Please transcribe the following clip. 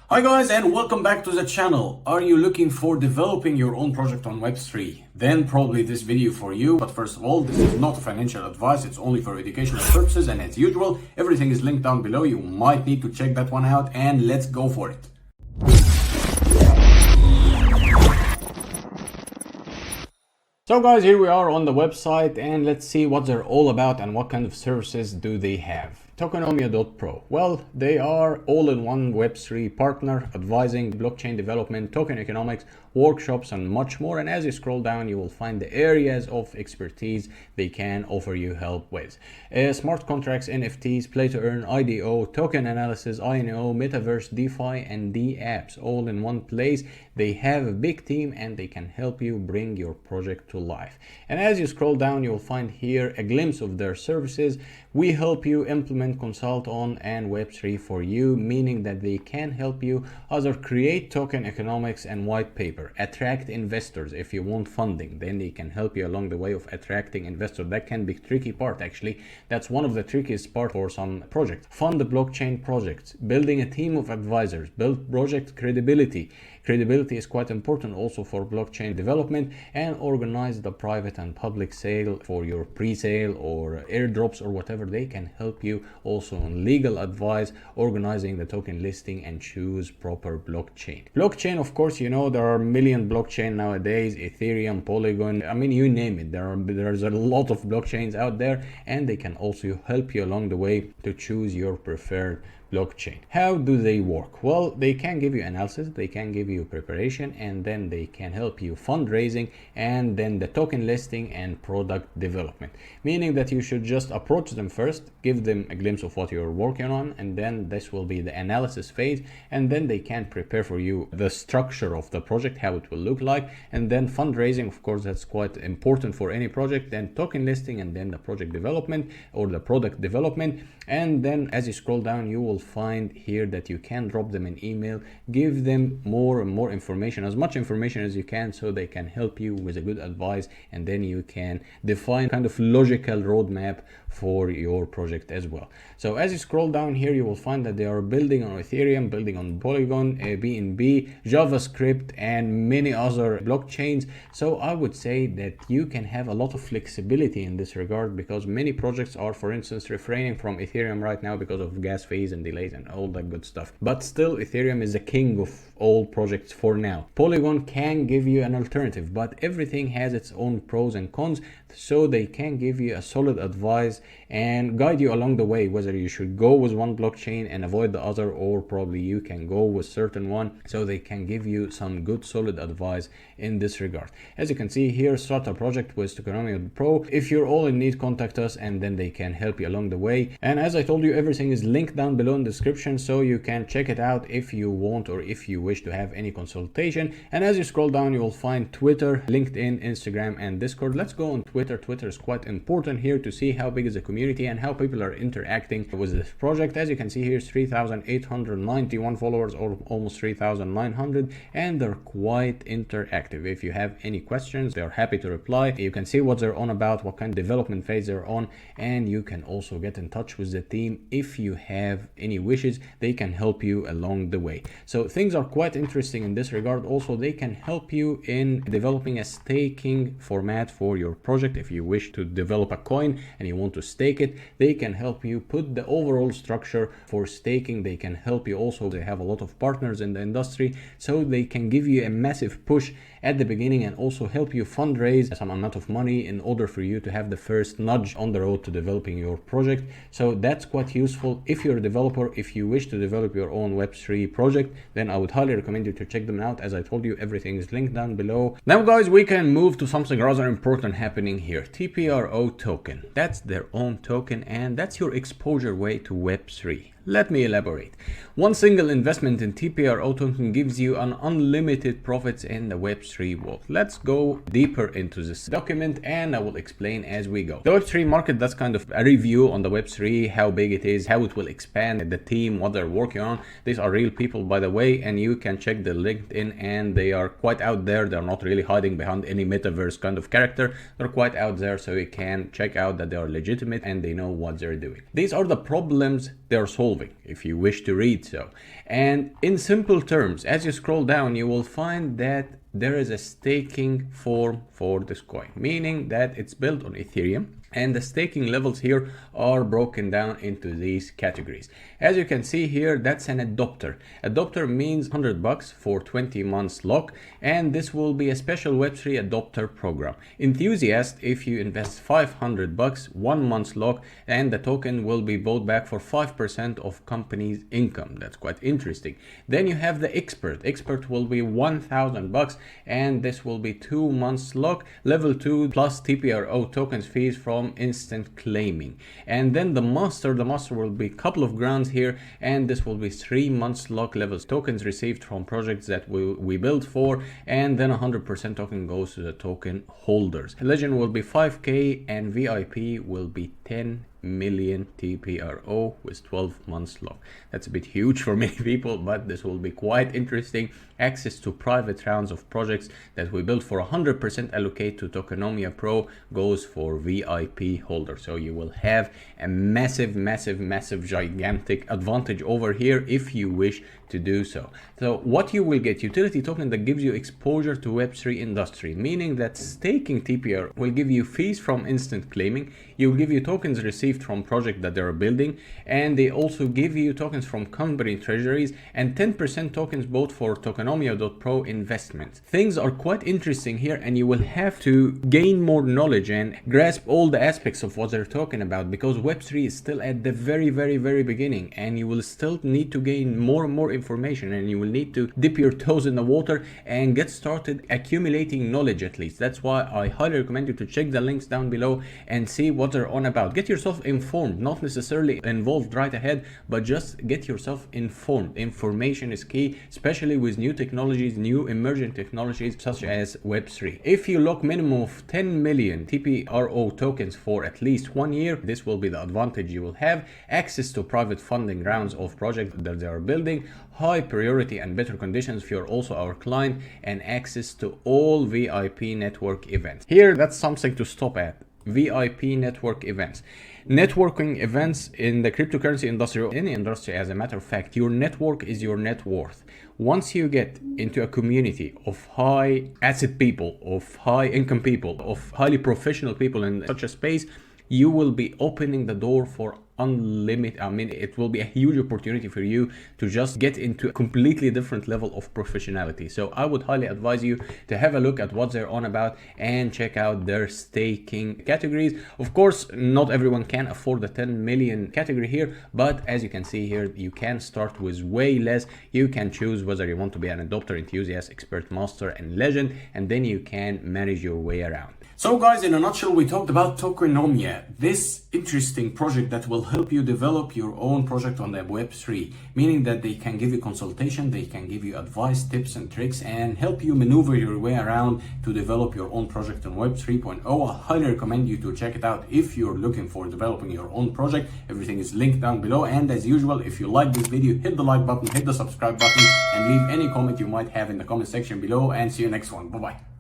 Hi guys, and welcome back to the channel. Are you looking for developing your own project on Web3? Then probably this video for you. But first of all, this is not financial advice, it's only for educational purposes, and as usual, everything is linked down below. You might need to check that one out, and let's go for it. So guys, here we are on the website, and let's see what they're all about and what kind of services do they have. Tokenomia.pro. Well, they are all-in-one Web3 partner advising blockchain development, token economics, workshops, and much more. And as you scroll down, you will find the areas of expertise they can offer you help with. Smart contracts, NFTs, play to earn, IDO, token analysis, INO, Metaverse, DeFi, and Dapps, all in one place. They have a big team and they can help you bring your project to life. And as you scroll down, you will find here a glimpse of their services. We help you implement, consult on, and Web3 for you, meaning that they can help you either create token economics and white paper, attract investors. If you want funding, then they can help you along the way of attracting investors. That can be tricky part, actually. That's one of the trickiest part for some projects. Fund the blockchain projects, building a team of advisors, build project credibility. Credibility is quite important also for blockchain development, and organize the private and public sale for your pre-sale or airdrops or whatever. They can help you also on legal advice, organizing the token listing, and choose proper blockchain. Blockchain, of course, you know, there are a million blockchain nowadays, Ethereum, Polygon, I mean, you name it. There's a lot of blockchains out there, and they can also help you along the way to choose your preferred blockchain. How do they work? Well, they can give you analysis, they can give you preparation, and then they can help you fundraising, and then the token listing and product development, meaning that you should just approach them first, give them a glimpse of what you're working on, and then this will be the analysis phase, and then they can prepare for you the structure of the project, how it will look like, and then fundraising, of course, that's quite important for any project, then token listing, and then the project development or the product development. And then as you scroll down, you will find here that you can drop them an email, give them more and more information, as much information as you can, so they can help you with a good advice, and then you can define kind of logical roadmap for your project as well. So as you scroll down here, you will find that they are building on Ethereum, building on Polygon, BNB, JavaScript, and many other blockchains. So I would say that you can have a lot of flexibility in this regard, because many projects are, for instance, refraining from Ethereum right now because of gas fees and delays and all that good stuff. But still, Ethereum is the king of all projects for now. Polygon can give you an alternative, but everything has its own pros and cons, so they can give you a solid advice and guide you along the way, whether you should go with one blockchain and avoid the other, or probably you can go with certain one. So they can give you some good solid advice in this regard. As you can see here, start a project with Tokenomia.pro. If you're all in need, contact us, and then they can help you along the way. And as I told you, everything is linked down below in the description, so you can check it out if you want, or if you wish to have any consultation. And as you scroll down, you will find Twitter, LinkedIn, Instagram, and Discord. Let's go on Twitter. Twitter is quite important here to see how big is the community and how people are interacting with this project. As you can see here, 3,891 followers, or almost 3,900, and they're quite interactive. If you have any questions, they're happy to reply. You can see what they're on about, what kind of development phase they're on, and you can also get in touch with the team if you have any wishes. They can help you along the way. So things are quite interesting in this regard. Also, they can help you in developing a staking format for your project. If you wish to develop a coin and you want to stake it, they can help you put the overall structure for staking. They can help you also. They have a lot of partners in the industry, so they can give you a massive push at the beginning and also help you fundraise some amount of money in order for you to have the first nudge on the road to developing your project. So that's quite useful if you're a developer. If you wish to develop your own Web3 project, then I would highly recommend you to check them out. As I told you, everything is linked down below. Now guys, we can move to something rather important happening here. TPRO token. That's their own token, and that's your exposure way to Web3. Let me elaborate. One single investment in TPRO token gives you an unlimited profits in the Web3 world. Let's go deeper into this document and I will explain as we go. The Web3 market, that's kind of a review on the Web3, how big it is, how it will expand, the team, what they're working on. These are real people, by the way, and you can check the LinkedIn, and they are quite out there. They're not really hiding behind any metaverse kind of character. They're quite out there, so you can check out that they are legitimate and they know what they're doing. These are the problems they're solving. evolving if you wish to read so. And in simple terms, as you scroll down, you will find that there is a staking form for this coin, meaning that it's built on Ethereum, and the staking levels here are broken down into these categories. As you can see here, that's an adopter. Adopter means $100 for 20 months lock, and this will be a special Web3 adopter program. Enthusiast, if you invest $500, 1 month lock, and the token will be bought back for 5% of company's income. That's quite interesting. Then you have the expert. Expert will be $1,000, and this will be 2 months lock, level 2 plus TPRO tokens fees from instant claiming. And then the master will be a couple of grants here, and this will be 3 months lock levels, tokens received from projects that we built for, and then 100% token goes to the token holders. Legend will be 5k and VIP will be 10 million TPRO with 12 months lock. That's a bit huge for many people, but this will be quite interesting. Access to private rounds of projects that we built for 100% allocate to Tokenomia.pro goes for VIP holders. So you will have a massive, gigantic advantage over here if you wish to do so. So what you will get, utility token that gives you exposure to Web3 industry, meaning that staking TPR will give you fees from instant claiming. You will give you tokens received from project that they are building, and they also give you tokens from company treasuries and 10% tokens both for Tokenomia.pro investments. Things are quite interesting here, and you will have to gain more knowledge and grasp all the aspects of what they're talking about, because Web3 is still at the very beginning, and you will still need to gain more and more information, and you will need to dip your toes in the water and get started accumulating knowledge at least. That's why I highly recommend you to check the links down below and see what they're on about. Get yourself informed, not necessarily involved right ahead, but just get yourself informed. Information is key, especially with new technologies, new emerging technologies such as Web3. If you lock minimum of 10 million TPRO tokens for at least 1 year, this will be the advantage you will have. Access to private funding rounds of projects that they are building, high priority and better conditions if you're also our client, and access to all VIP network events. Here, that's something to stop at. VIP network events. Networking events in the cryptocurrency industry or any industry, as a matter of fact, your network is your net worth. Once you get into a community of high asset people, of high income people, of highly professional people in such a space, you will be opening the door for unlimited. I mean, it will be a huge opportunity for you to just get into a completely different level of professionality. So I would highly advise you to have a look at what they're on about and check out their staking categories. Of course, not everyone can afford the 10 million category here, but as you can see here, you can start with way less. You can choose whether you want to be an adopter, enthusiast, expert, master, and legend, and then you can manage your way around. So guys, in a nutshell, we talked about Tokenomia, this interesting project that will help you develop your own project on the Web3, meaning that they can give you consultation, they can give you advice, tips and tricks, and help you maneuver your way around to develop your own project on Web 3.0. I highly recommend you to check it out if you're looking for developing your own project. Everything is linked down below, and as usual, if you like this video, hit the like button, hit the subscribe button, and leave any comment you might have in the comment section below, and see you next one. Bye bye.